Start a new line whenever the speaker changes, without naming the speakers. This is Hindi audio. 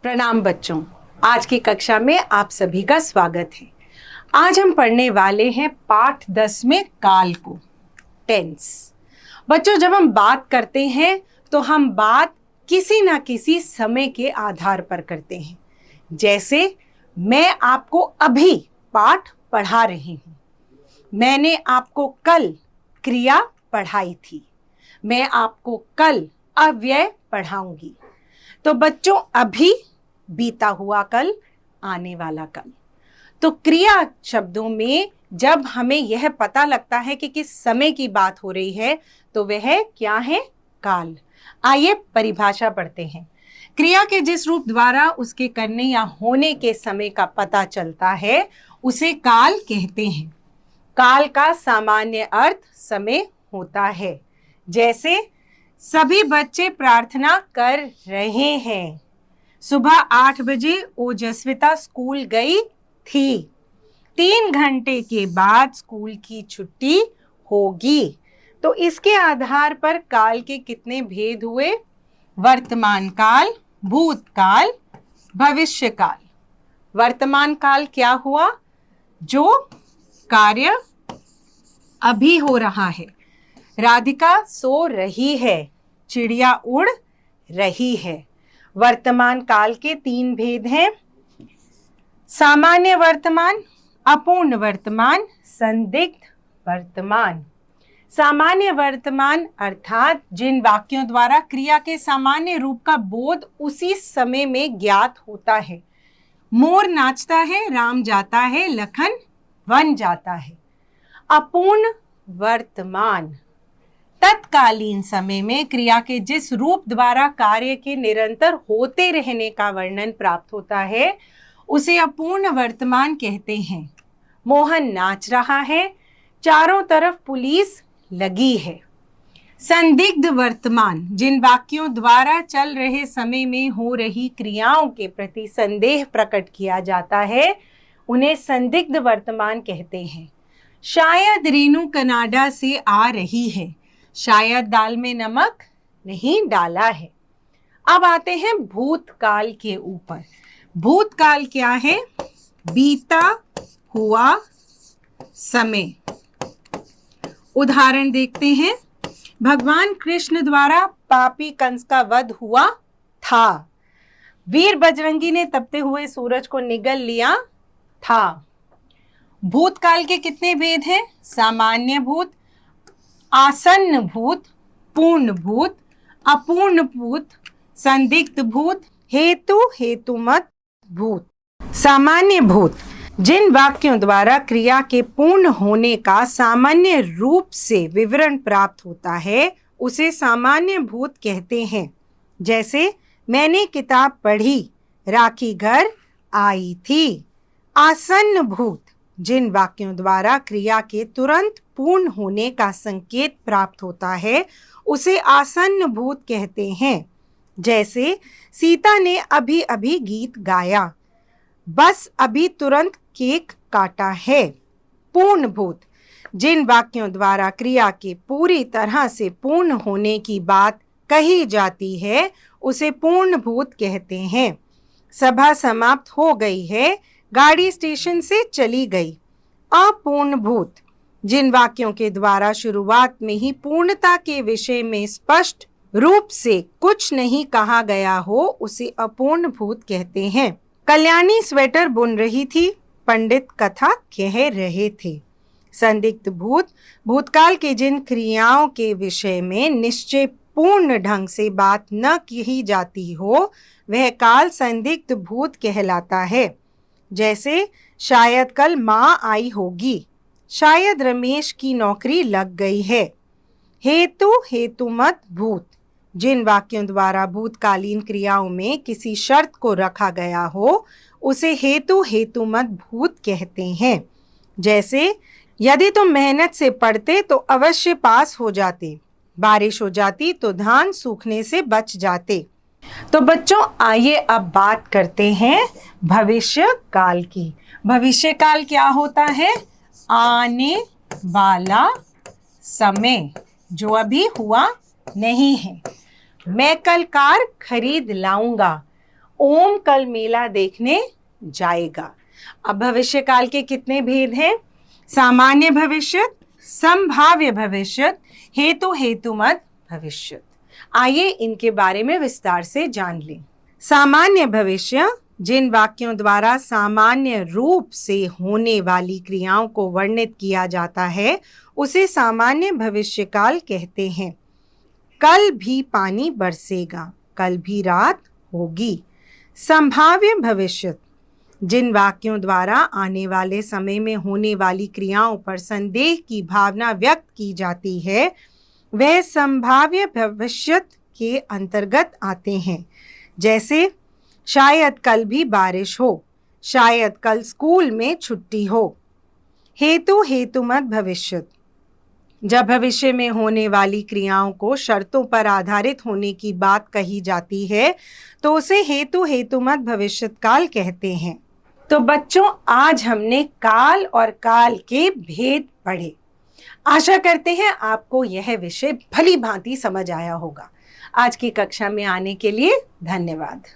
प्रणाम बच्चों, आज की कक्षा में आप सभी का स्वागत है। आज हम पढ़ने वाले हैं पाठ 10 में काल को, टेंस। बच्चों, जब हम बात करते हैं तो हम बात किसी ना किसी समय के आधार पर करते हैं। जैसे मैं आपको अभी पाठ पढ़ा रही हूँ, मैंने आपको कल क्रिया पढ़ाई थी, मैं आपको कल अव्यय पढ़ाऊंगी। तो बच्चों, अभी बीता हुआ कल, आने वाला कल। तो क्रिया शब्दों में जब हमें यह पता लगता है कि किस समय की बात हो रही है तो वह क्या है? काल। आइए परिभाषा पढ़ते हैं। क्रिया के जिस रूप द्वारा उसके करने या होने के समय का पता चलता है उसे काल कहते हैं। काल का सामान्य अर्थ समय होता है। जैसे सभी बच्चे प्रार्थना कर रहे हैं। सुबह 8 बजे ओजस्विता स्कूल गई थी। 3 घंटे के बाद स्कूल की छुट्टी होगी। तो इसके आधार पर काल के कितने भेद हुए? वर्तमान काल, भूतकाल, भविष्य काल। वर्तमान काल क्या हुआ? जो कार्य अभी हो रहा है। राधिका सो रही है, चिड़िया उड़ रही है। वर्तमान काल के 3 भेद हैं: सामान्य वर्तमान, अपूर्ण वर्तमान, संदिग्ध वर्तमान। सामान्य वर्तमान अर्थात जिन वाक्यों द्वारा क्रिया के सामान्य रूप का बोध उसी समय में ज्ञात होता है। मोर नाचता है, राम जाता है, लखन वन जाता है। अपूर्ण वर्तमान तत्कालीन समय में क्रिया के जिस रूप द्वारा कार्य के निरंतर होते रहने का वर्णन प्राप्त होता है उसे अपूर्ण वर्तमान कहते हैं। मोहन नाच रहा है, चारों तरफ पुलिस लगी है। संदिग्ध वर्तमान जिन वाक्यों द्वारा चल रहे समय में हो रही क्रियाओं के प्रति संदेह प्रकट किया जाता है उन्हें संदिग्ध वर्तमान कहते हैं। शायद रेनू कनाडा से आ रही है, शायद दाल में नमक नहीं डाला है। अब आते हैं भूतकाल के ऊपर। भूतकाल क्या है? बीता हुआ समय। उदाहरण देखते हैं। भगवान कृष्ण द्वारा पापी कंस का वध हुआ था। वीर बजरंगी ने तपते हुए सूरज को निगल लिया था। भूतकाल के कितने भेद हैं? सामान्य भूत, आसन्न भूत, पूर्ण भूत, अपूर्ण भूत, संदिग्ध भूत, हेतु हेतुमत भूत। सामान्य भूत जिन वाक्यों द्वारा क्रिया के पूर्ण होने का सामान्य रूप से विवरण प्राप्त होता है उसे सामान्य भूत कहते हैं। जैसे मैंने किताब पढ़ी, राखी घर आई थी। आसन्न भूत जिन वाक्यों द्वारा क्रिया के तुरंत पूर्ण होने का संकेत प्राप्त होता है उसे आसन्न भूत कहते हैं। जैसे सीता ने अभी अभी गीत गाया, बस अभी तुरंत केक काटा है। पूर्ण भूत जिन वाक्यों द्वारा क्रिया के पूरी तरह से पूर्ण होने की बात कही जाती है उसे पूर्ण भूत कहते हैं। सभा समाप्त हो गई है, गाड़ी स्टेशन से चली गई। अपूर्ण भूत जिन वाक्यों के द्वारा शुरुआत में ही पूर्णता के विषय में स्पष्ट रूप से कुछ नहीं कहा गया हो उसे अपूर्ण भूत कहते हैं। कल्याणी स्वेटर बुन रही थी, पंडित कथा कह रहे थे। संदिग्ध भूत भूतकाल के जिन क्रियाओं के विषय में निश्चय पूर्ण ढंग से बात न की जाती हो वह काल संदिग्ध भूत कहलाता है। जैसे शायद कल माँ आई होगी, शायद रमेश की नौकरी लग गई है। हेतु हेतुमत भूत जिन वाक्यों द्वारा भूतकालीन क्रियाओं में किसी शर्त को रखा गया हो उसे हेतु हेतुमत भूत कहते हैं। जैसे यदि तुम मेहनत से पढ़ते तो अवश्य पास हो जाते, बारिश हो जाती तो धान सूखने से बच जाते। तो बच्चों, आइए अब बात करते हैं भविष्य काल की। भविष्य काल क्या होता है? आने वाला समय जो अभी हुआ नहीं है। मैं कल कार खरीद लाऊंगा। ओम कल मेला देखने जाएगा। अब भविष्य काल के कितने भेद हैं? सामान्य भविष्य, संभाव्य भविष्य, हेतु हेतुमत भविष्य। आइए इनके बारे में विस्तार से जान लें। सामान्य भविष्य जिन वाक्यों द्वारा सामान्य रूप से होने वाली क्रियाओं को वर्णित किया जाता है उसे सामान्य भविष्यकाल कहते हैं। कल भी पानी बरसेगा, कल भी रात होगी। संभाव्य भविष्य जिन वाक्यों द्वारा आने वाले समय में होने वाली क्रियाओं पर संदेह की भावना व्यक्त की जाती है वह संभाव्य भविष्य के अंतर्गत आते हैं। जैसे शायद कल भी बारिश हो, शायद कल स्कूल में छुट्टी हो। हेतु हेतुमत भविष्य जब भविष्य में होने वाली क्रियाओं को शर्तों पर आधारित होने की बात कही जाती है तो उसे हेतु हेतुमत भविष्यकाल कहते हैं। तो बच्चों, आज हमने काल और काल के भेद पढ़े। आशा करते हैं आपको यह विषय भली भांति समझ आया होगा। आज की कक्षा में आने के लिए धन्यवाद।